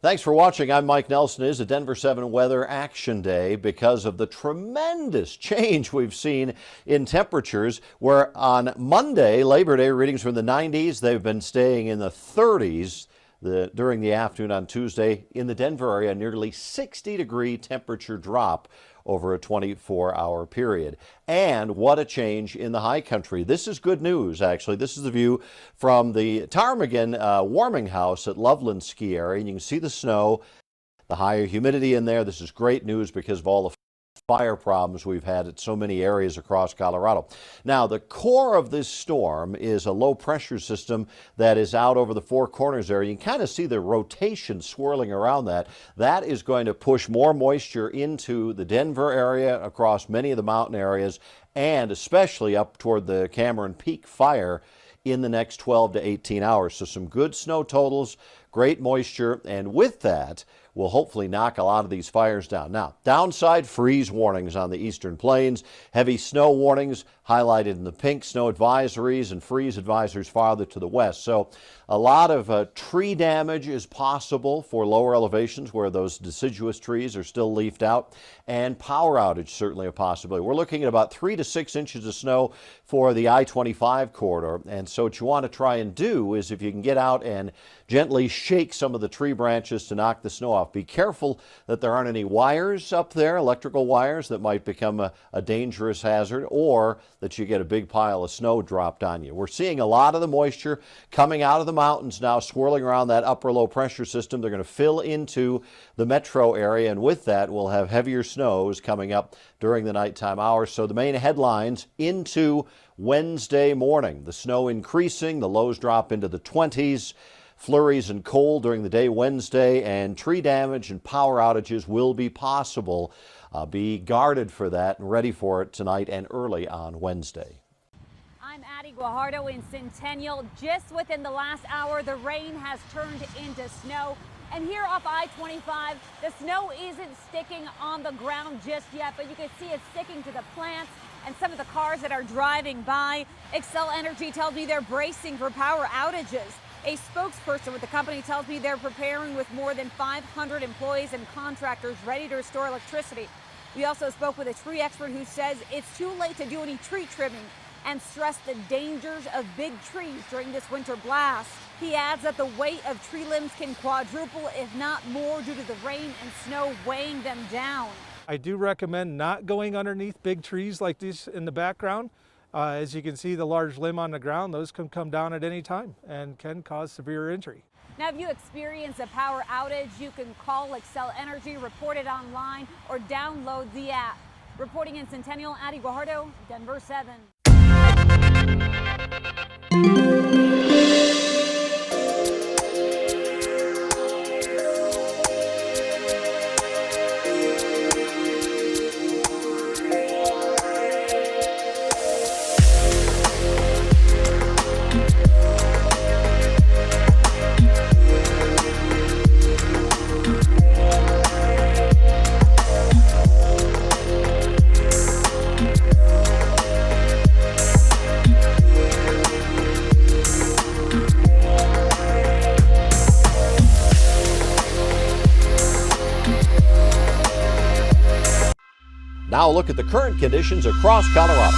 Thanks for watching. I'm Mike Nelson. It is a Denver 7 Weather Action Day because of the tremendous change we've seen in temperatures. Where on Monday, Labor Day, readings from the 90s. They've been staying in the 30s during the afternoon on Tuesday. In the Denver area, nearly 60-degree temperature drop over a 24-hour period. And what a change in the high country. This is good news, actually. This is the view from the Ptarmigan warming house at Loveland Ski Area. And you can see the snow, the higher humidity in there. This is great news because of all the fire problems we've had at so many areas across Colorado. Now, the core of this storm is a low pressure system that is out over the Four Corners area. You can kind of see the rotation swirling around that. That is going to push more moisture into the Denver area, across many of the mountain areas, and especially up toward the Cameron Peak fire in the next 12 to 18 hours. So some good snow totals, great moisture, and with that, will hopefully knock a lot of these fires down. Now, downside freeze warnings on the eastern plains, heavy snow warnings highlighted in the pink, snow advisories and freeze advisories farther to the west. So a lot of tree damage is possible for lower elevations where those deciduous trees are still leafed out, and power outage certainly a possibility. We're looking at about 3 to 6 inches of snow for the I-25 corridor, and so what you want to try and do is, if you can get out and gently shake some of the tree branches to knock the snow off. Be careful that there aren't any wires up there, electrical wires, that might become a dangerous hazard, or that you get a big pile of snow dropped on you. We're seeing a lot of the moisture coming out of the mountains now, swirling around that upper low pressure system. They're going to fill into the metro area, and with that, we'll have heavier snows coming up during the nighttime hours. So the main headlines into Wednesday morning: the snow increasing, the lows drop into the 20s. Flurries and cold during the day Wednesday, and tree damage and power outages will be possible. Be guarded for that and ready for it tonight and early on Wednesday. I'm Addie Guajardo in Centennial. Just within the last hour, the rain has turned into snow. And here off I-25, the snow isn't sticking on the ground just yet, but you can see it sticking to the plants and some of the cars that are driving by. Xcel Energy tells me they're bracing for power outages. A spokesperson with the company tells me they're preparing with more than 500 employees and contractors ready to restore electricity. We also spoke with a tree expert who says it's too late to do any tree trimming and stressed the dangers of big trees during this winter blast. He adds that the weight of tree limbs can quadruple, if not more, due to the rain and snow weighing them down. I do recommend not going underneath big trees like these in the background. As you can see, the large limb on the ground, those can come down at any time and can cause severe injury. Now, if you experience a power outage, you can call Xcel Energy, report it online, or download the app. Reporting in Centennial, Addie Guajardo, Denver 7. Now look at the current conditions across Colorado.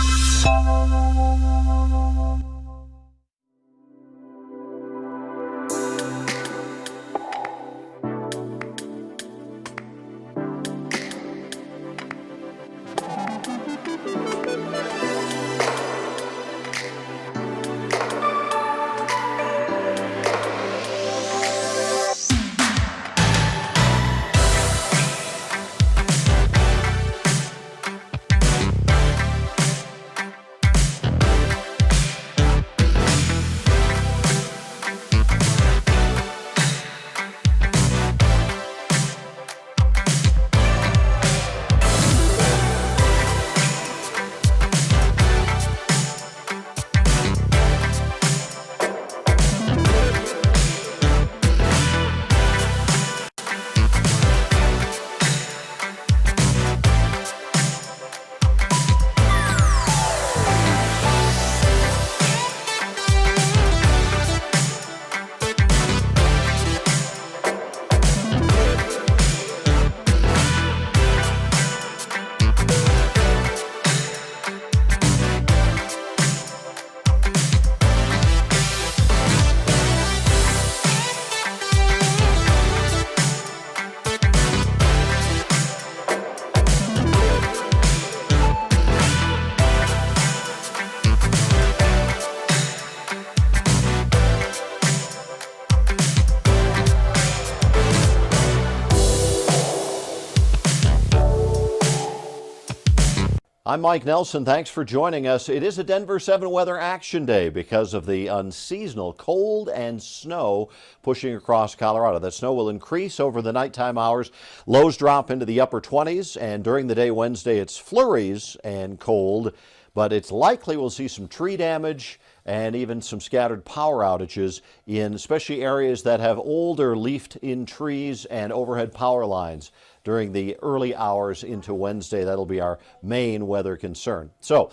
I'm Mike Nelson. Thanks for joining us. It is a Denver 7 weather action day because of the unseasonal cold and snow pushing across Colorado. That snow will increase over the nighttime hours. Lows drop into the upper 20s, and during the day Wednesday it's flurries and cold, but it's likely we'll see some tree damage and even some scattered power outages in especially areas that have older leafed-in trees and overhead power lines during the early hours into Wednesday. That'll be our main weather concern. So,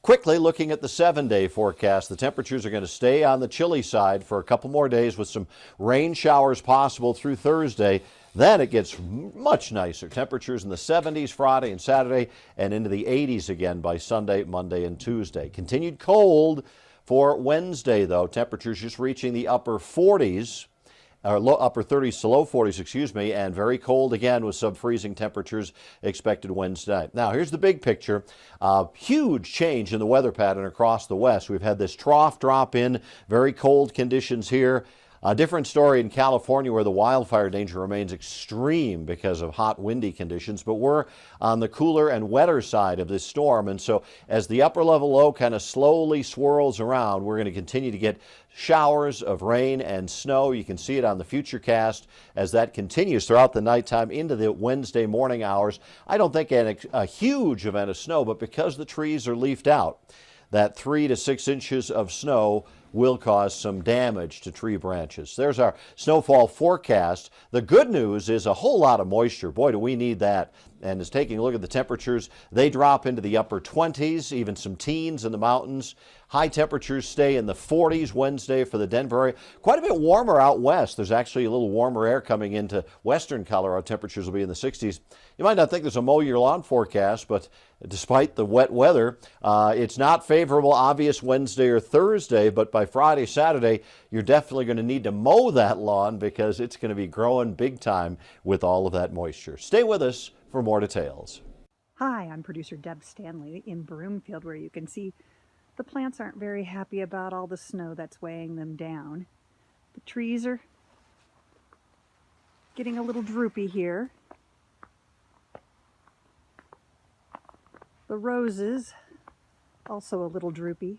quickly looking at the 7-day forecast, the temperatures are going to stay on the chilly side for a couple more days with some rain showers possible through Thursday. Then it gets much nicer. Temperatures in the 70s Friday and Saturday and into the 80s again by Sunday, Monday, and Tuesday. Continued cold for Wednesday, though. Temperatures just reaching the upper 40s. Upper 30s to low 40s, excuse me, and very cold again with sub-freezing temperatures expected Wednesday night. Now, here's the big picture. Huge change in the weather pattern across the west. We've had this trough drop in, very cold conditions here. A different story in California where the wildfire danger remains extreme because of hot, windy conditions, but we're on the cooler and wetter side of this storm. And so as the upper level low kind of slowly swirls around, we're going to continue to get showers of rain and snow. You can see it on the Futurecast as that continues throughout the nighttime into the Wednesday morning hours. I don't think a huge event of snow, but because the trees are leafed out, that 3 to 6 inches of snow will cause some damage to tree branches. There's our snowfall forecast. The good news is a whole lot of moisture. Boy, do we need that. And is taking a look at the temperatures, they drop into the upper 20s, even some teens in the mountains. High temperatures stay in the 40s Wednesday for the Denver area. Quite a bit warmer out west. There's actually a little warmer air coming into western Colorado. Temperatures will be in the 60s. You might not think there's a mow your lawn forecast, but despite the wet weather, it's not favorable, obvious Wednesday or Thursday, but by Friday, Saturday, you're definitely going to need to mow that lawn because it's going to be growing big time with all of that moisture. Stay with us for more details. Hi, I'm producer Deb Stanley in Broomfield, where you can see the plants aren't very happy about all the snow that's weighing them down. The trees are getting a little droopy here. The roses also a little droopy.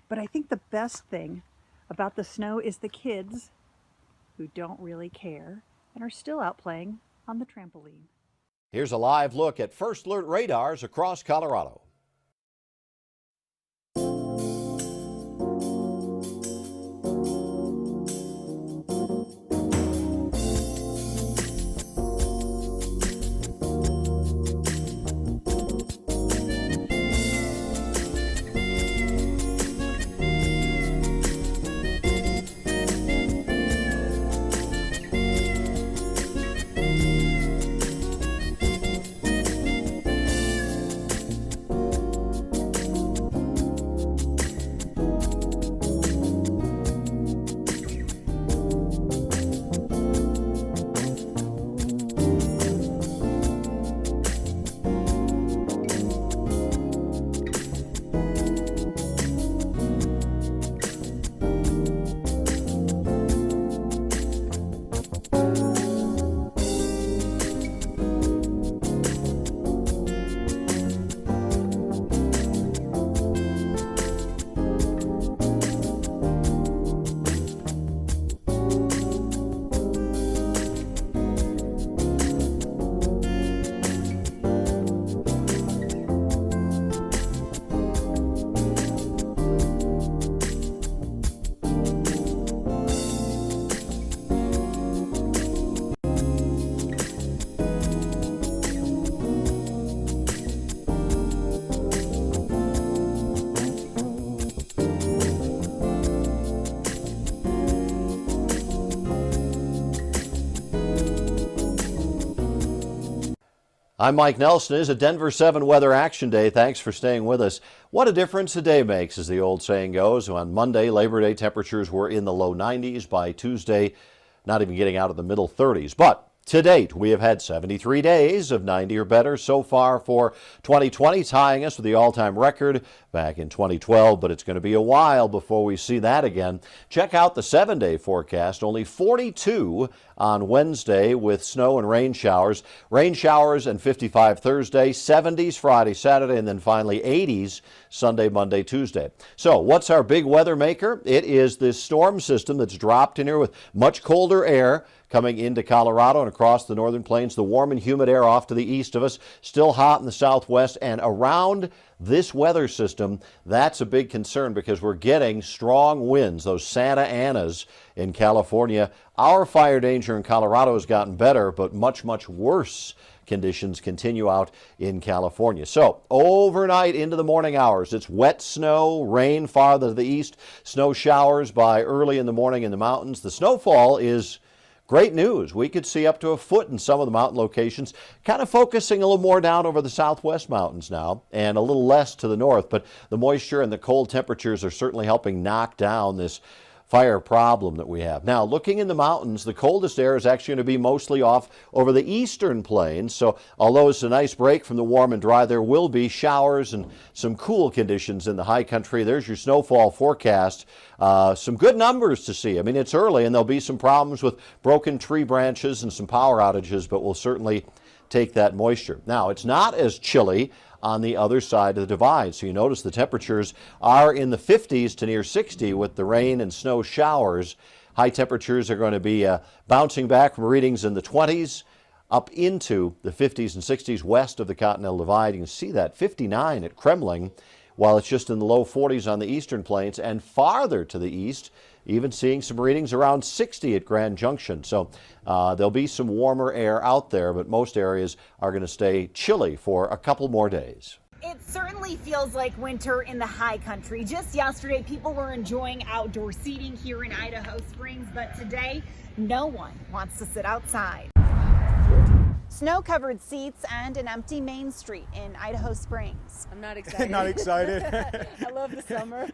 But I think the best thing about the snow is the kids who don't really care and are still out playing on the trampoline. Here's a live look at first alert radars across Colorado. I'm Mike Nelson. It is a Denver 7 weather action day. Thanks for staying with us. What a difference a day makes, as the old saying goes. On Monday, Labor Day, temperatures were in the low 90s. By Tuesday, not even getting out of the middle 30s. But To date, we have had 73 days of 90 or better so far for 2020, tying us with the all-time record back in 2012, but it's going to be a while before we see that again. Check out the 7-day forecast. Only 42 on Wednesday with snow and rain showers. Rain showers and 55 Thursday, 70s Friday, Saturday, and then finally 80s Sunday, Monday, Tuesday. So what's our big weather maker? It is this storm system that's dropped in here with much colder air coming into Colorado and across the northern plains. The warm and humid air off to the east of us, still hot in the southwest, and around this weather system, that's a big concern because we're getting strong winds, those Santa Anas in California. Our fire danger in Colorado has gotten better, but much, much worse conditions continue out in California. So overnight into the morning hours, it's wet snow, rain farther to the east, snow showers by early in the morning in the mountains. The snowfall is great news. We could see up to a foot in some of the mountain locations, kind of focusing a little more down over the southwest mountains now and a little less to the north, but the moisture and the cold temperatures are certainly helping knock down this fire problem that we have. Now, looking in the mountains, the coldest air is actually going to be mostly off over the eastern plains. So although it's a nice break from the warm and dry, there will be showers and some cool conditions in the high country. There's your snowfall forecast. Some good numbers to see. I mean, it's early and there'll be some problems with broken tree branches and some power outages, but we'll certainly take that moisture. Now, it's not as chilly on the other side of the divide. So you notice the temperatures are in the 50s to near 60 with the rain and snow showers. High temperatures are going to be bouncing back from readings in the 20s up into the 50s and 60s west of the Continental Divide. You can see that 59 at Kremling, while it's just in the low 40s on the eastern plains, and farther to the east, even seeing some readings around 60 at Grand Junction. So there'll be some warmer air out there, but most areas are going to stay chilly for a couple more days. It certainly feels like winter in the high country. Just yesterday, people were enjoying outdoor seating here in Idaho Springs, but today, no one wants to sit outside. Snow-covered seats and an empty Main Street in Idaho Springs. I'm not excited. Not excited. I love the summer.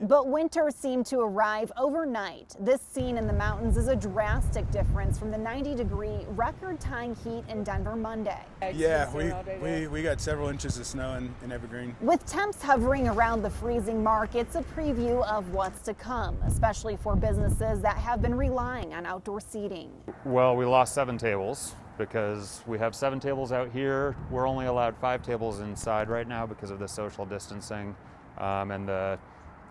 But winter seemed to arrive overnight. This scene in the mountains is a drastic difference from the 90-degree record-tying heat in Denver Monday. Yeah, we got several inches of snow in Evergreen. With temps hovering around the freezing mark, it's a preview of what's to come, especially for businesses that have been relying on outdoor seating. Well, we lost 7 tables because we have 7 tables out here. We're only allowed 5 tables inside right now because of the social distancing and the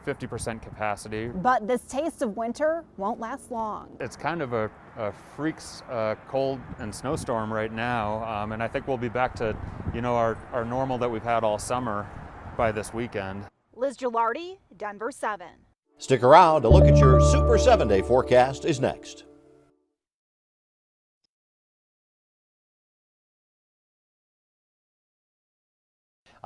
50% capacity. But this taste of winter won't last long. It's kind of a freaks cold and snowstorm right now, and I think we'll be back to, our normal that we've had all summer by this weekend. Liz Gilardi, Denver7. Stick around. A look at your Super 7-day forecast is next.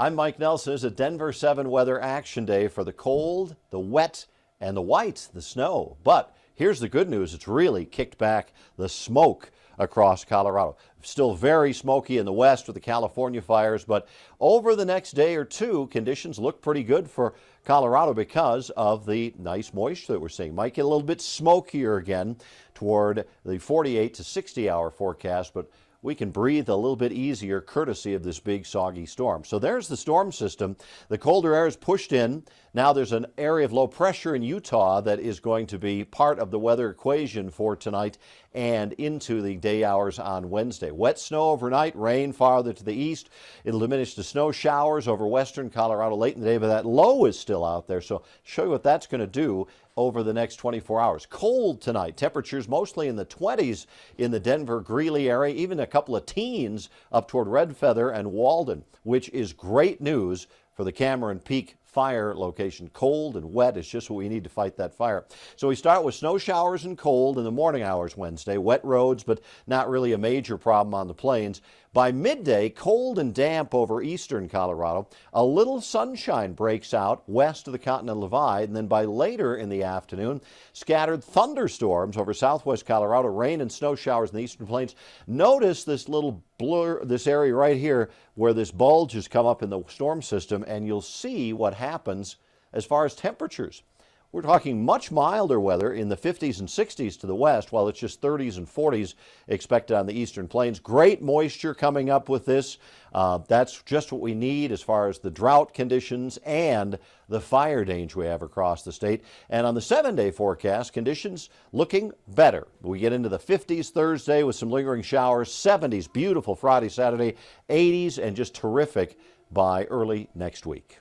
I'm Mike Nelson. It's a Denver7 weather action day for the cold, the wet, and the white, the snow. But here's the good news. It's really kicked back the smoke across Colorado. Still very smoky in the west with the California fires, but over the next day or two, conditions look pretty good for Colorado because of the nice moisture that we're seeing. Might get a little bit smokier again toward the 48 to 60 hour forecast, but we can breathe a little bit easier courtesy of this big soggy storm. So there's the storm system. The colder air is pushed in. Now there's an area of low pressure in Utah that is going to be part of the weather equation for tonight and into the day hours on Wednesday. Wet snow overnight, rain farther to the east. It'll diminish to snow showers over western Colorado late in the day, but that low is still out there. So show you what that's going to do over the next 24 hours. Cold tonight. Temperatures mostly in the 20s in the Denver, Greeley area, even a couple of teens up toward Red Feather and Walden, which is great news for the Cameron Peak fire location. Cold and wet is just what we need to fight that fire. So we start with snow showers and cold in the morning hours Wednesday. Wet roads, but not really a major problem on the plains. By midday, cold and damp over eastern Colorado. A little sunshine breaks out west of the Continental Divide, and then by later in the afternoon, scattered thunderstorms over southwest Colorado, rain and snow showers in the eastern plains. Notice this little blur, this area right here where this bulge has come up in the storm system, and you'll see what happens as far as temperatures. We're talking much milder weather in the 50s and 60s to the west, while it's just 30s and 40s expected on the eastern plains. Great moisture coming up with this. That's just what we need as far as the drought conditions and the fire danger we have across the state. And on the 7-day forecast, conditions looking better. We get into the 50s Thursday with some lingering showers, 70s, beautiful Friday, Saturday, 80s, and just terrific by early next week.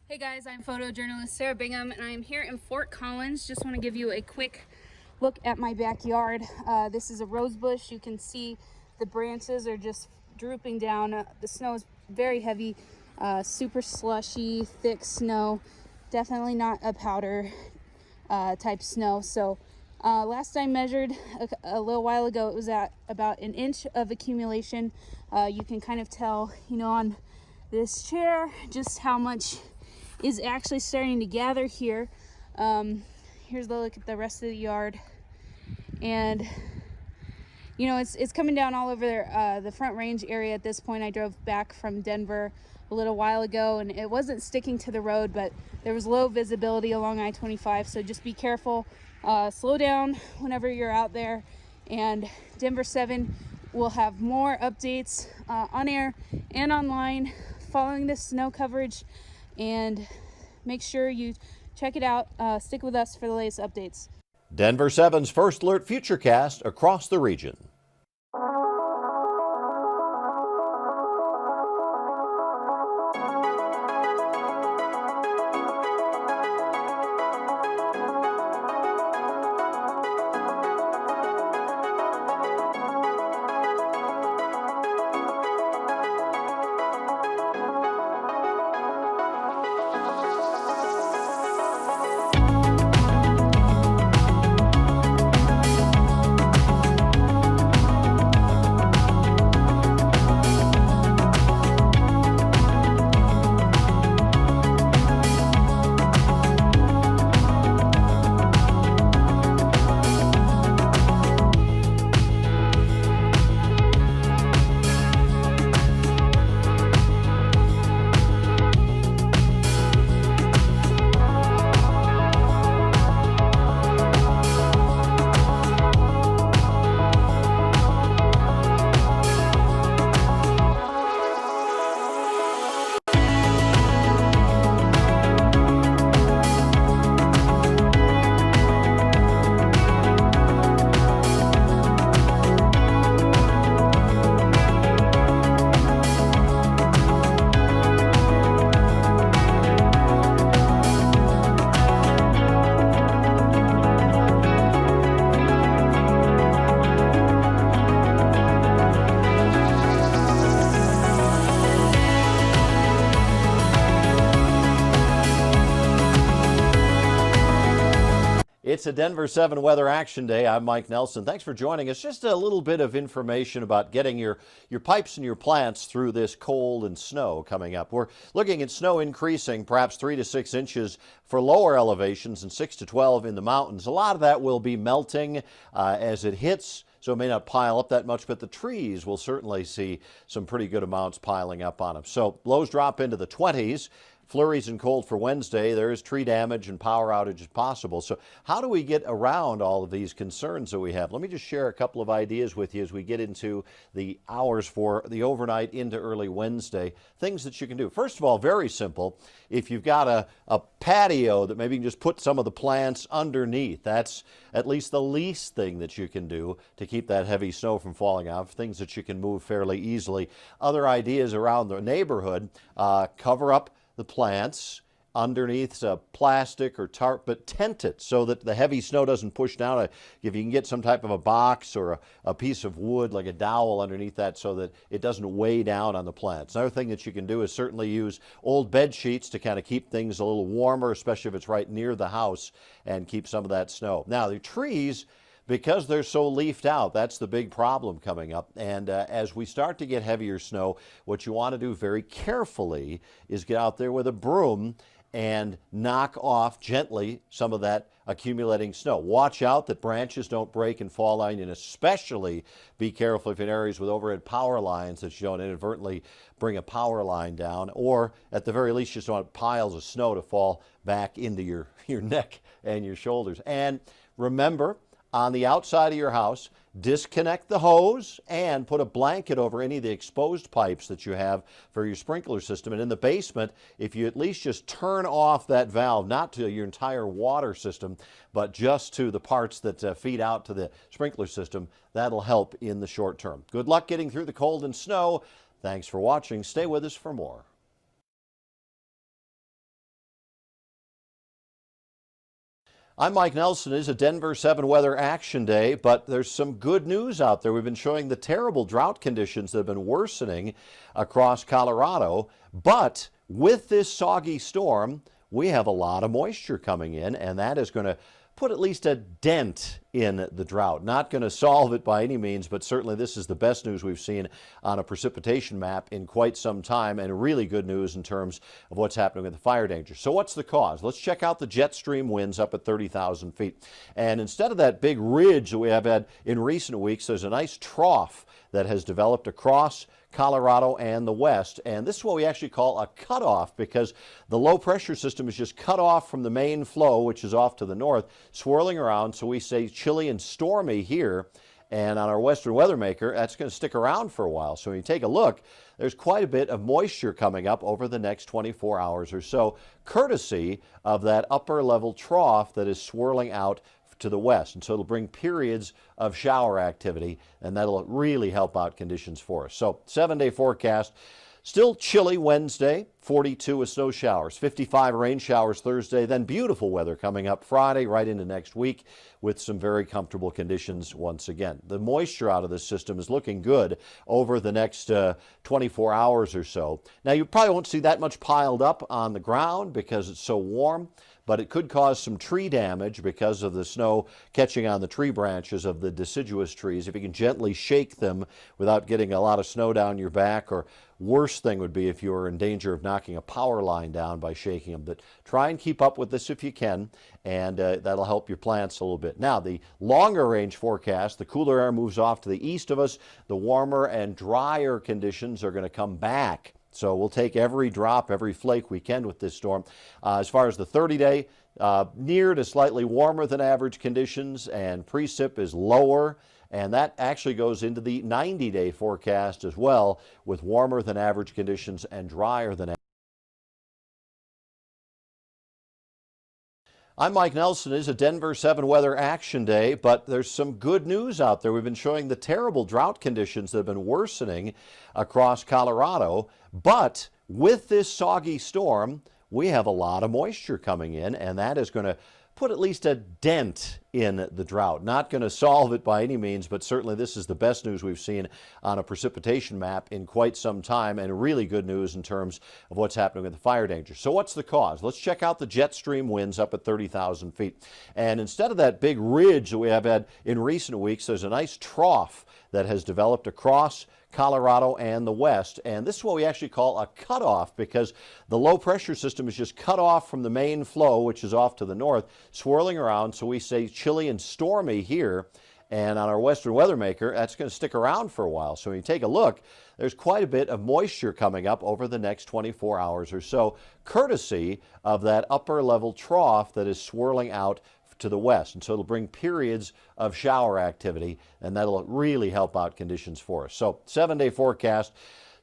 Hey guys, I'm photojournalist Sarah Bingham, and I am here in Fort Collins. Just want to give you a quick look at my backyard. This is a rose bush. You can see the branches are just drooping down. The snow is very heavy, super slushy, thick snow. Definitely not a powder type snow. So last I measured a little while ago, it was at about an inch of accumulation. You can kind of tell, on this chair just how much is actually starting to gather here. Here's the look at the rest of the yard, and it's coming down all over the Front Range area at this point. I drove back from Denver a little while ago, and it wasn't sticking to the road, but there was low visibility along I-25, so just be careful. Slow down whenever you're out there, and Denver7 will have more updates on air and online following this snow coverage. And make sure you check it out. Stick with us for the latest updates. Denver7's First Alert Futurecast across the region. It's a Denver7 Weather Action Day. I'm Mike Nelson. Thanks for joining us. Just a little bit of information about getting your pipes and your plants through this cold and snow coming up. We're looking at snow increasing perhaps 3 to 6 inches for lower elevations and 6 to 12 in the mountains. A lot of that will be melting as it hits, so it may not pile up that much, but the trees will certainly see some pretty good amounts piling up on them. So lows drop into the 20s. Flurries and cold for Wednesday. There is tree damage and power outages possible. So how do we get around all of these concerns that we have? Let me just share a couple of ideas with you as we get into the hours for the overnight into early Wednesday. Things that you can do. First of all, very simple. If you've got a patio that maybe you can just put some of the plants underneath, that's at least the least thing that you can do to keep that heavy snow from falling off. Things that you can move fairly easily. Other ideas around the neighborhood, cover up the plants underneath plastic or tarp, but tent it so that the heavy snow doesn't push down. If you can get some type of a box or a piece of wood like a dowel underneath that so that it doesn't weigh down on the plants. Another thing that you can do is certainly use old bed sheets to kind of keep things a little warmer, especially if it's right near the house, and keep some of that snow. Now the trees, because they're so leafed out, that's the big problem coming up. And as we start to get heavier snow, what you want to do very carefully is get out there with a broom and knock off gently some of that accumulating snow. Watch out that branches don't break and fall on you, and especially be careful if in areas with overhead power lines that you don't inadvertently bring a power line down, or at the very least, you just don't want piles of snow to fall back into your neck and your shoulders. And remember, on the outside of your house, disconnect the hose and put a blanket over any of the exposed pipes that you have for your sprinkler system. And in the basement, if you at least just turn off that valve, not to your entire water system, but just to the parts that feed out to the sprinkler system, that'll help in the short term. Good luck getting through the cold and snow. Thanks for watching. Stay with us for more. I'm Mike Nelson. It is a Denver 7 weather action day, but there's some good news out there. We've been showing the terrible drought conditions that have been worsening across Colorado, but with this soggy storm, we have a lot of moisture coming in, and that is going to put at least a dent in the drought. Not going to solve it by any means, but certainly this is the best news we've seen on a precipitation map in quite some time, and really good news in terms of what's happening with the fire danger. So what's the cause? Let's check out the jet stream winds up at 30,000 feet. And instead of that big ridge that we have had in recent weeks, there's a nice trough that has developed across Colorado and the west, and this is what we actually call a cutoff, because the low pressure system is just cut off from the main flow, which is off to the north, swirling around. So we say chilly and stormy here, and on our Western Weather Maker, that's going to stick around for a while. So when you take a look, there's quite a bit of moisture coming up over the next 24 hours or so, courtesy of that upper level trough that is swirling out to the west. And so it'll bring periods of shower activity, and that'll really help out conditions for us. So 7-day forecast. Still chilly Wednesday, 42 with snow showers, 55 rain showers Thursday, then beautiful weather coming up Friday right into next week with some very comfortable conditions once again. The moisture out of this system is looking good over the next 24 hours or so. Now, you probably won't see that much piled up on the ground because it's so warm, but it could cause some tree damage because of the snow catching on the tree branches of the deciduous trees. If you can gently shake them without getting a lot of snow down your back, or worst thing would be if you were in danger of knocking a power line down by shaking them. But try and keep up with this if you can, and that'll help your plants a little bit. Now, the longer range forecast, the cooler air moves off to the east of us. The warmer and drier conditions are going to come back. So we'll take every drop, every flake we can with this storm. As far as the 30-day, near to slightly warmer than average conditions, and precip is lower. And that actually goes into the 90-day forecast as well, with warmer than average conditions and drier than average. I'm Mike Nelson. It is a Denver 7 weather action day, but there's some good news out there. We've been showing the terrible drought conditions that have been worsening across Colorado, but with this soggy storm, we have a lot of moisture coming in, and that is going to put at least a dent in the drought. Not going to solve it by any means, but certainly this is the best news we've seen on a precipitation map in quite some time, and really good news in terms of what's happening with the fire danger. So what's the cause? Let's check out the jet stream winds up at 30,000 feet. And instead of that big ridge that we have had in recent weeks, there's a nice trough that has developed across Colorado and the west, and this is what we actually call a cutoff, because the low pressure system is just cut off from the main flow, which is off to the north, swirling around. So we say chilly and stormy here, and on our Western Weather Maker, that's going to stick around for a while. So when you take a look, there's quite a bit of moisture coming up over the next 24 hours or so, courtesy of that upper level trough that is swirling out to the west. And so it'll bring periods of shower activity, and that'll really help out conditions for us. So 7-day forecast.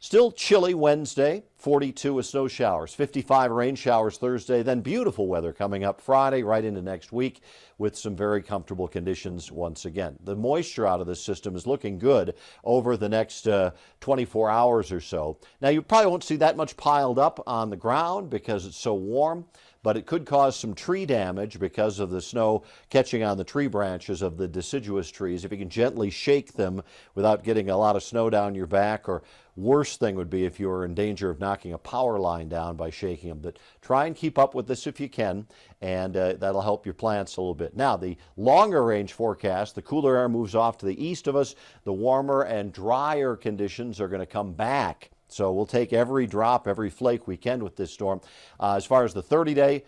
Still chilly Wednesday, 42 with snow showers, 55 rain showers Thursday, then beautiful weather coming up Friday right into next week with some very comfortable conditions once again. The moisture out of this system is looking good over the next 24 hours or so. Now, you probably won't see that much piled up on the ground because it's so warm, but it could cause some tree damage because of the snow catching on the tree branches of the deciduous trees. If you can gently shake them without getting a lot of snow down your back, or worst thing would be if you were in danger of knocking a power line down by shaking them. But try and keep up with this if you can, and that'll help your plants a little bit. Now, the longer range forecast, the cooler air moves off to the east of us. The warmer and drier conditions are going to come back. So we'll take every drop, every flake we can with this storm. As far as the 30-day,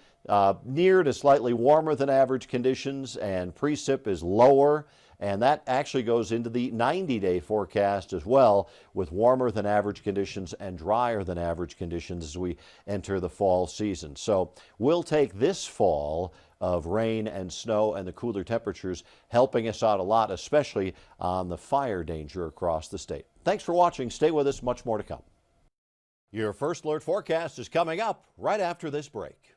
near to slightly warmer than average conditions, and precip is lower. And that actually goes into the 90-day forecast as well, with warmer than average conditions and drier than average conditions as we enter the fall season. So we'll take this fall of rain and snow and the cooler temperatures helping us out a lot, especially on the fire danger across the state. Thanks for watching. Stay with us. Much more to come. Your First Alert forecast is coming up right after this break.